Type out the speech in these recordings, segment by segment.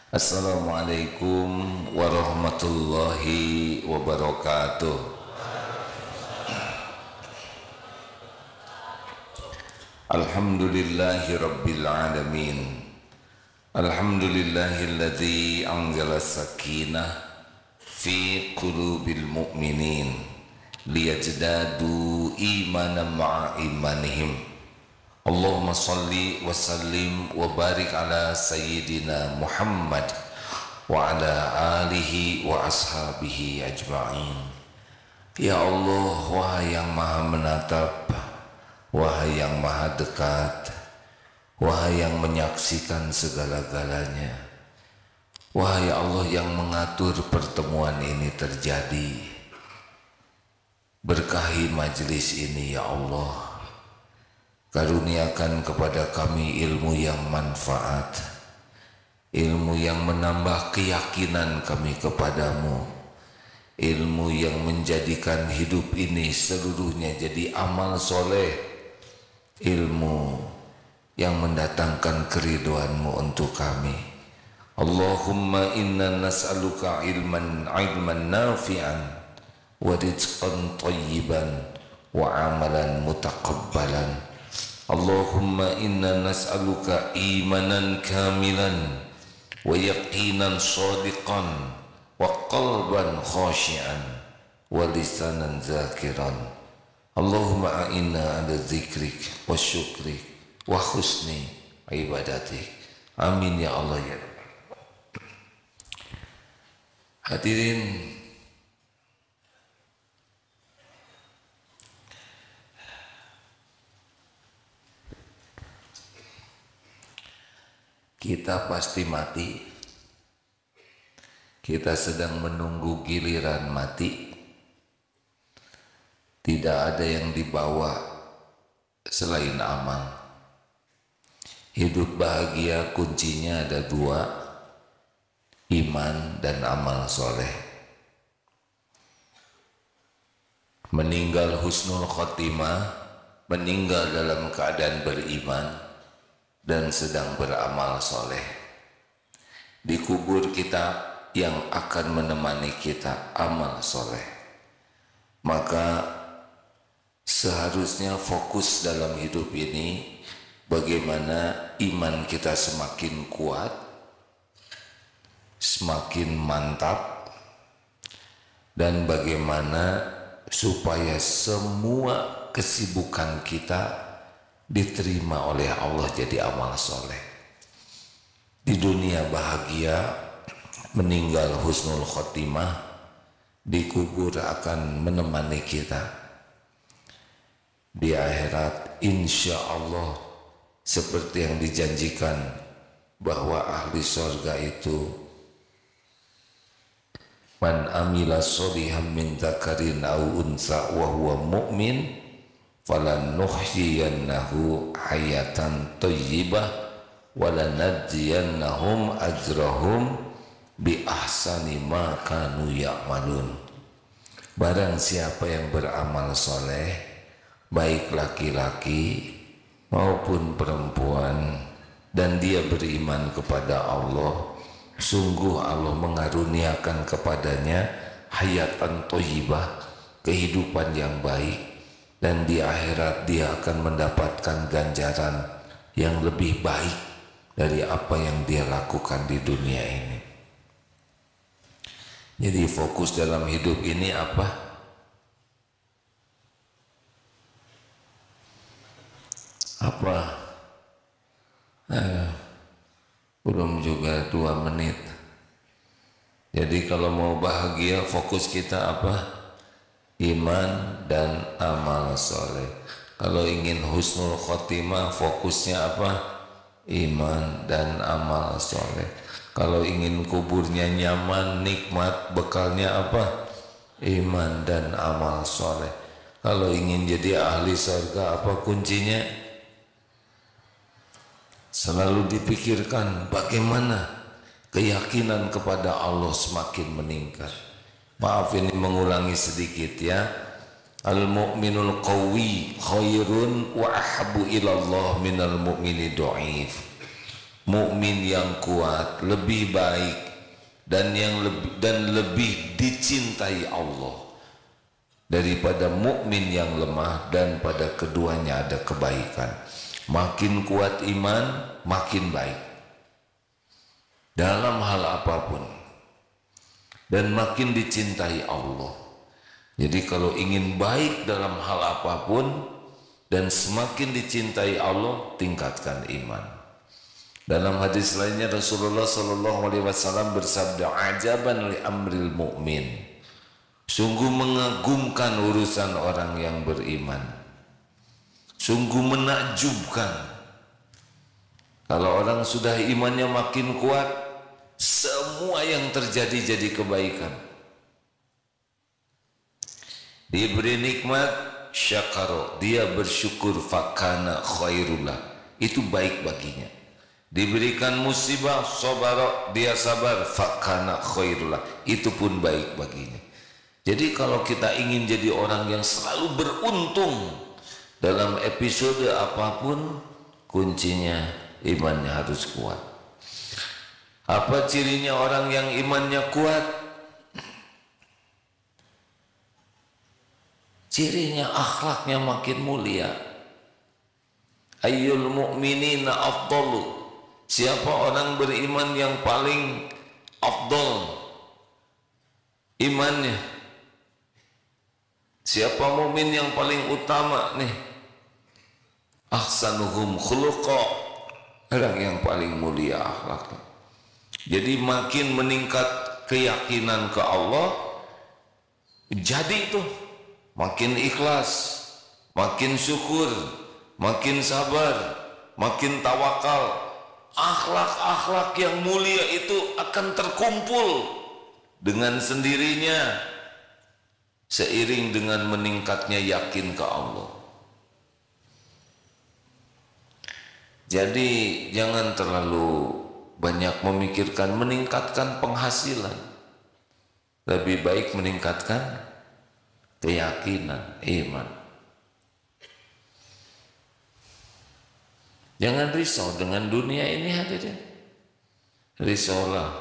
Assalamualaikum warahmatullahi wabarakatuh. Alhamdulillahi rabbil alamin. Alhamdulillahilladzi anzala sakinah fi qulubil mu'minin liyajdadu imanan ma'a imanihim. Allahumma salli wa sallim wa barik ala sayyidina Muhammad wa ala alihi wa ashabihi ajma'in. Ya Allah, wahai yang maha menatap, wahai yang maha dekat, wahai yang menyaksikan segala-galanya, wahai Allah yang mengatur pertemuan ini terjadi, berkahi majlis ini ya Allah. Karuniakan kepada kami ilmu yang manfaat, ilmu yang menambah keyakinan kami kepadamu, ilmu yang menjadikan hidup ini seluruhnya jadi amal soleh, ilmu yang mendatangkan keridhoanmu untuk kami. Allahumma inna nas'aluka ilman nafi'an wa rizqan thayyiban wa amalan mutaqabbalan. Allahumma inna nas'aluka imanan kamilan wa yaqinan shadiqan wa qalban khashi'an wa lisanan zakiran. Allahumma a'inna ala zikrik wa syukrik wa husni ibadatik. Amin ya Allah ya Rabb. Hadirin kita pasti mati. Kita sedang menunggu giliran mati. Tidak ada yang dibawa selain amal. Hidup bahagia kuncinya ada dua, iman dan amal soleh. Meninggal husnul khotimah, meninggal dalam keadaan beriman dan sedang beramal soleh. Di kubur kita yang akan menemani kita amal soleh. Maka seharusnya fokus dalam hidup ini bagaimana iman kita semakin kuat, semakin mantap, dan bagaimana supaya semua kesibukan kita diterima oleh Allah jadi amal soleh. Di dunia bahagia, meninggal husnul khotimah, di kubur akan menemani kita. Di akhirat insya Allah seperti yang dijanjikan bahwa ahli surga itu man amila sholihan min dzakarin aw unsa wa huwa mu'min falanuhyiyannahu hayatan thayyibah walanajziyannahum ajrahum bi ahsani ma kanu ya'malun. Barang siapa yang beramal soleh, baik laki-laki maupun perempuan, dan dia beriman kepada Allah, sungguh Allah mengaruniakan kepadanya hayatan thayyibah, kehidupan yang baik, dan di akhirat dia akan mendapatkan ganjaran yang lebih baik dari apa yang dia lakukan di dunia ini. Jadi fokus dalam hidup ini apa? Apa? Belum juga 2 menit. Jadi kalau mau bahagia, fokus kita apa? Iman dan amal soleh. Kalau ingin husnul khotimah, fokusnya apa? Iman dan amal soleh. Kalau ingin kuburnya nyaman, nikmat, bekalnya apa? Iman dan amal soleh. Kalau ingin jadi ahli surga, apa kuncinya? Selalu dipikirkan bagaimana keyakinan kepada Allah semakin meningkat. Maaf ini mengulangi sedikit ya. Al-mu'minul qawi khairun wa ahabbu ilallah minal mu'mini do'if. mukmin yang kuat lebih baik dan lebih dicintai Allah daripada mukmin yang lemah, dan pada keduanya ada kebaikan. Makin kuat iman, makin baik dalam hal apapun, dan makin dicintai Allah. Jadi kalau ingin baik dalam hal apapun dan semakin dicintai Allah, tingkatkan iman. Dalam hadis lainnya Rasulullah SAW bersabda, ajaban li amril mu'min, sungguh mengagumkan urusan orang yang beriman, sungguh menakjubkan. Kalau orang sudah imannya makin kuat, semua yang terjadi jadi kebaikan. Diberi nikmat, syakaro, dia bersyukur, fakana khairullah, itu baik baginya. Diberikan musibah, sabara, dia sabar, fakana khairullah, itu pun baik baginya. Jadi kalau kita ingin jadi orang yang selalu beruntung dalam episode apapun, kuncinya imannya harus kuat. Apa cirinya orang yang imannya kuat? Cirinya akhlaknya makin mulia. Ayyul mu'minina afdalu, siapa orang beriman yang paling afdal imannya? Siapa mukmin yang paling utama nih? Ahsanuhum khuluqa, orang yang paling mulia akhlaknya. Jadi makin meningkat keyakinan ke Allah, jadi itu makin ikhlas, makin syukur, makin sabar, makin tawakal. Akhlak-akhlak yang mulia itu akan terkumpul dengan sendirinya seiring dengan meningkatnya yakin ke Allah. Jadi jangan terlalu banyak memikirkan meningkatkan penghasilan, lebih baik meningkatkan keyakinan, iman. Jangan risau dengan dunia ini, hadirin. Risaulah.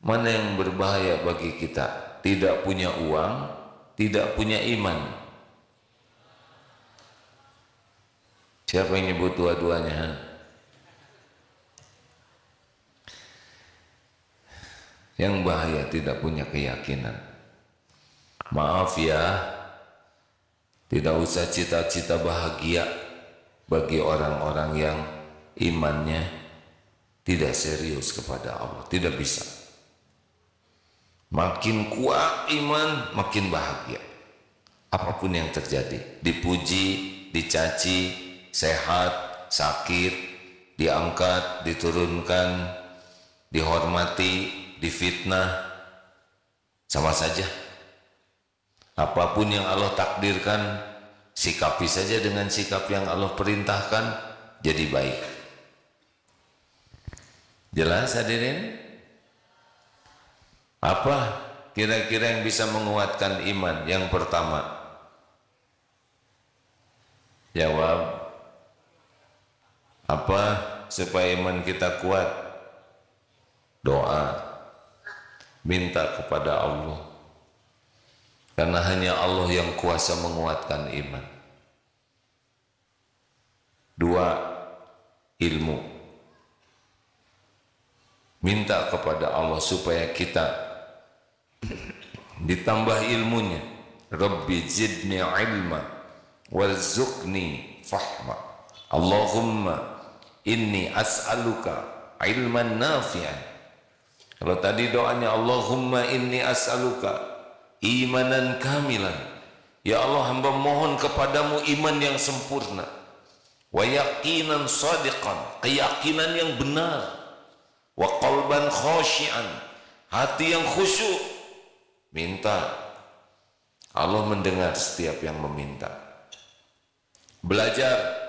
Mana yang berbahaya bagi kita? Tidak punya uang, tidak punya iman. Siapa yang nyebut dua-duanya? Yang bahaya tidak punya keyakinan. Maaf ya, tidak usah cita-cita bahagia bagi orang-orang yang imannya tidak serius kepada Allah. Tidak bisa. Makin kuat iman, makin bahagia. Apapun yang terjadi, dipuji, dicaci, sehat, sakit, diangkat, diturunkan, dihormati, difitnah, sama saja. Apapun yang Allah takdirkan, sikapi saja dengan sikap yang Allah perintahkan, jadi baik. Jelas hadirin? Apa kira-kira yang bisa menguatkan iman? Yang pertama, jawab. Apa supaya iman kita kuat? Doa, minta kepada Allah, karena hanya Allah yang kuasa menguatkan iman. Dua, ilmu, minta kepada Allah supaya kita ditambah ilmunya. Rabbi zidni ilma warzuqni fahma. Allahumma inni as'aluka ilman nafi'an. Kalau tadi doanya Allahumma inni as'aluka imanan kamilan, ya Allah, hamba mohon kepadamu iman yang sempurna, wa yaqinan sadiqan, keyakinan yang benar, wa qalban khashi'an, hati yang khusyuk. Minta, Allah mendengar setiap yang meminta. Belajar,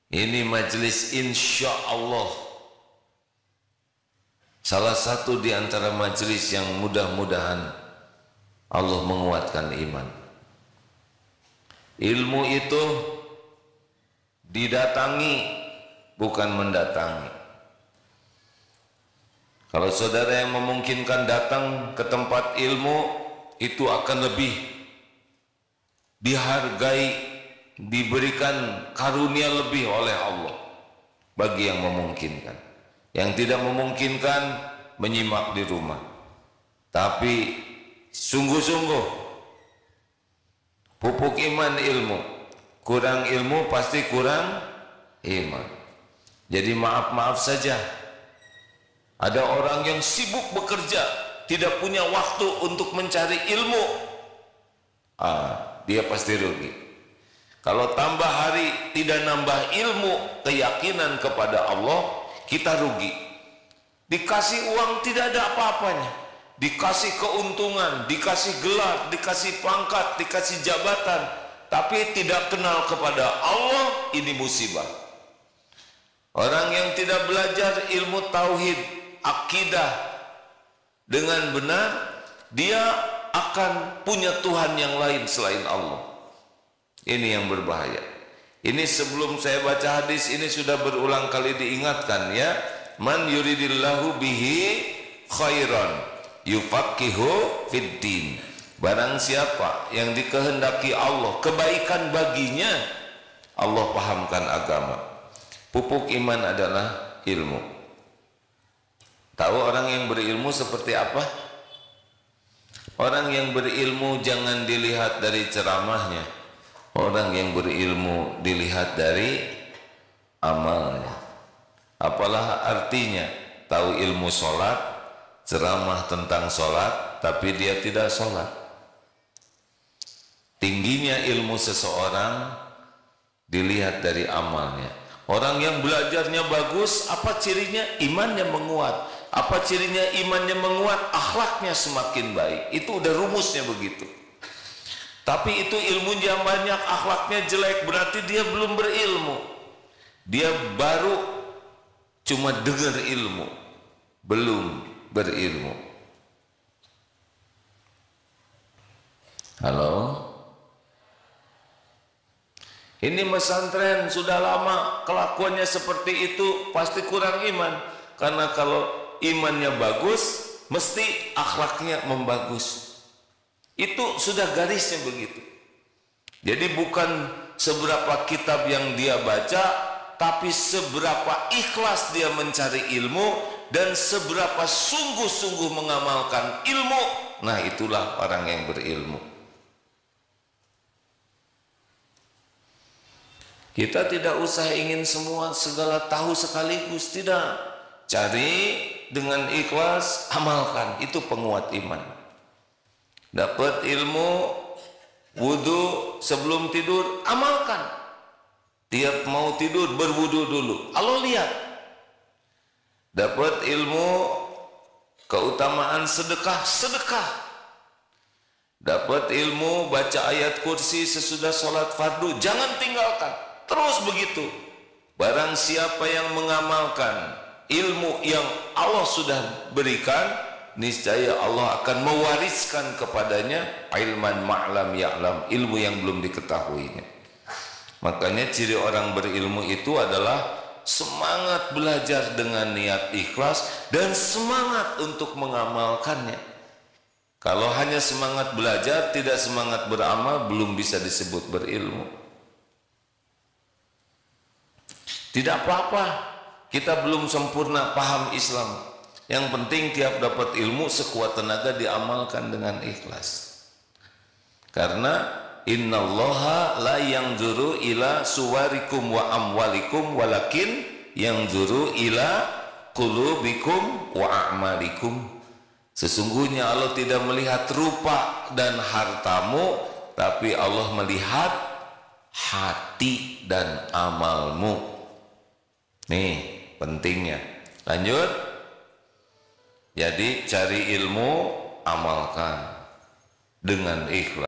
ini majelis insya Allah salah satu di antara majelis yang mudah-mudahan Allah menguatkan iman. Ilmu itu didatangi bukan mendatangi. Kalau saudara yang memungkinkan datang ke tempat ilmu, itu akan lebih dihargai, diberikan karunia lebih oleh Allah bagi yang memungkinkan. Yang tidak memungkinkan menyimak di rumah. Tapi sungguh-sungguh pupuk iman ilmu. Kurang ilmu pasti kurang iman. Jadi maaf-maaf saja, ada orang yang sibuk bekerja, tidak punya waktu untuk mencari ilmu. Dia pasti rugi. Kalau tambah hari tidak nambah ilmu, keyakinan kepada Allah, kita rugi. Dikasih uang tidak ada apa-apanya, dikasih keuntungan, dikasih gelar, dikasih pangkat, dikasih jabatan, tapi tidak kenal kepada Allah, ini musibah. Orang yang tidak belajar ilmu tauhid, akidah dengan benar, dia akan punya Tuhan yang lain selain Allah. Ini yang berbahaya. Ini sebelum saya baca hadis ini sudah berulang kali diingatkan ya. Man yuridillahu bihi khairan yufaqihu fid din. Barang siapa yang dikehendaki Allah kebaikan baginya, Allah pahamkan agama. Pupuk iman adalah ilmu. Tahu orang yang berilmu seperti apa? Orang yang berilmu jangan dilihat dari ceramahnya. Orang yang berilmu dilihat dari amalnya. Apalah artinya tahu ilmu sholat, ceramah tentang sholat, tapi dia tidak sholat. Tingginya ilmu seseorang dilihat dari amalnya. Orang yang belajarnya bagus, apa cirinya? Imannya menguat. Apa cirinya imannya menguat? Akhlaknya semakin baik. Itu udah rumusnya begitu. Tapi itu ilmunya banyak, akhlaknya jelek, berarti dia belum berilmu. Dia baru cuma dengar ilmu, belum berilmu. Halo? Ini pesantren sudah lama kelakuannya seperti itu, pasti kurang iman. Karena kalau imannya bagus, mesti akhlaknya membagus. Itu sudah garisnya begitu. Jadi bukan seberapa kitab yang dia baca, tapi seberapa ikhlas dia mencari ilmu dan seberapa sungguh-sungguh mengamalkan ilmu. Nah, itulah orang yang berilmu. Kita tidak usah ingin semua segala tahu sekaligus, tidak. Cari dengan ikhlas, amalkan, itu penguat iman. Dapat ilmu, wudu sebelum tidur, amalkan. Tiap mau tidur berwudu dulu, Allah lihat. Dapat ilmu, keutamaan sedekah, sedekah. Dapat ilmu, baca ayat kursi sesudah sholat fardu, jangan tinggalkan. Terus begitu. Barang siapa yang mengamalkan ilmu yang Allah sudah berikan, niscaya Allah akan mewariskan kepadanya ilman ma'lam ya'lam, ilmu yang belum diketahuinya. Makanya ciri orang berilmu itu adalah semangat belajar dengan niat ikhlas dan semangat untuk mengamalkannya. Kalau hanya semangat belajar tidak semangat beramal, belum bisa disebut berilmu. Tidak apa-apa, kita belum sempurna paham Islam. Yang penting tiap dapat ilmu sekuat tenaga diamalkan dengan ikhlas. Karena innallaha la yanzuru ila suwarikum wa amwalikum walakin yanzuru ila qulubikum wa a'malikum. Sesungguhnya Allah tidak melihat rupa dan hartamu, tapi Allah melihat hati dan amalmu. Nih pentingnya. Lanjut. Jadi cari ilmu, amalkan dengan ikhlas.